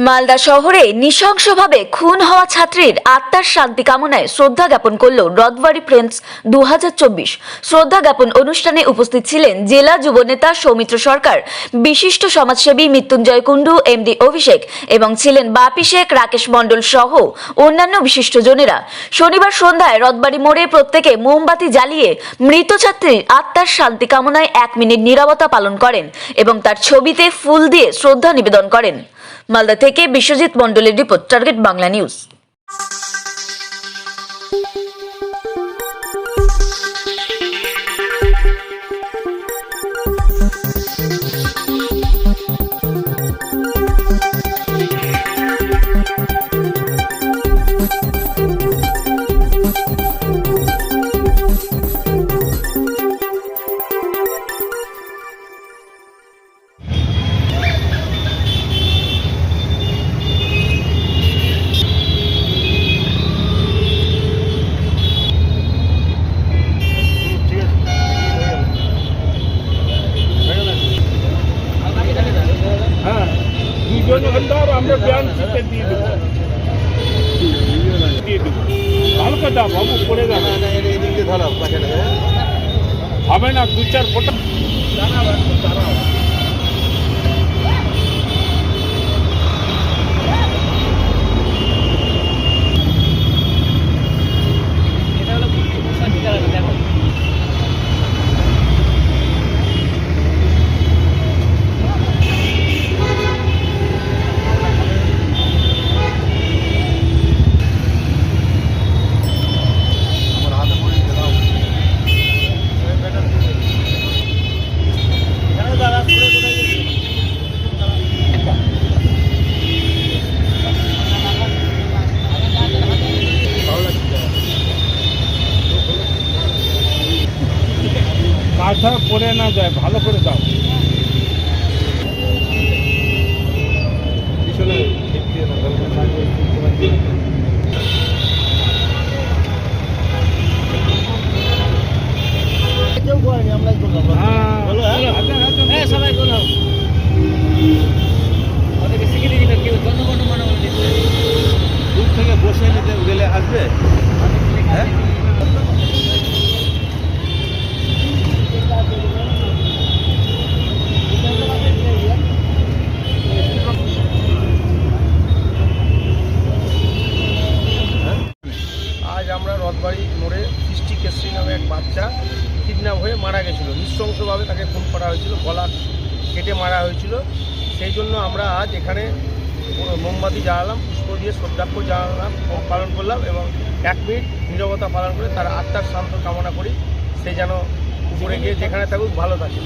মালদা শহরে নৃশংসভাবে খুন হওয়া ছাত্রীর আত্মার শান্তি কামনায় শ্রদ্ধা জ্ঞাপন করল রথবাড়ি ফ্রেন্ডস 2024। শ্রদ্ধা জ্ঞাপন অনুষ্ঠানে উপস্থিত ছিলেন জেলা যুবনেতা সৌমিত্র সরকার, বিশিষ্ট সমাজসেবী মৃত্যুঞ্জয় কুণ্ডু, এমডি অভিষেক এবং ছিলেন বাপি শেখ, রাকেশ মণ্ডল সহ অন্যান্য বিশিষ্টজনেরা। শনিবার সন্ধ্যায় রথবাড়ি মোড়ে প্রত্যেকে মোমবাতি জ্বালিয়ে মৃত ছাত্রীর আত্মার শান্তি কামনায় 1 মিনিট নীরবতা পালন করেন এবং তার ছবিতে ফুল দিয়ে শ্রদ্ধা নিবেদন করেন। মালদা থেকে বিশ্বজিৎ মণ্ডলের রিপোর্ট, টার্গেট বাংলা নিউজ। আমরা ব্যায়াম শিখতে দিয়ে দেবো হালকা দাও বাবু, পড়ে যাবে হবে না, 2-4 ফোটা দাঁড়াও। মাথা পড়ে না যায়, ভালো করে দাও। সবাই করলাম দূর থেকে বসে নিতে গেলে আসবে। হ্যাঁ, আজ আমরা রথবাড়ি মোড়ে সৃষ্টি কেশরী নামে এক বাচ্চা কিডন্যাপ হয়ে মারা গেছিলো। নৃশংসভাবে তাকে খুন করা হয়েছিল, গলা কেটে মারা হয়েছিল। সেই জন্য আমরা আজ এখানে মোমবাতি জ্বালালাম, পুষ্প দিয়ে শ্রদ্ধার্ঘ্য জানালাম, পালন করলাম এবং 1 মিনিট নীরবতা পালন করে তার আত্মার শান্ত কামনা করি। সে যেন উপরে গিয়ে যেখানে থাকুক ভালো থাকে।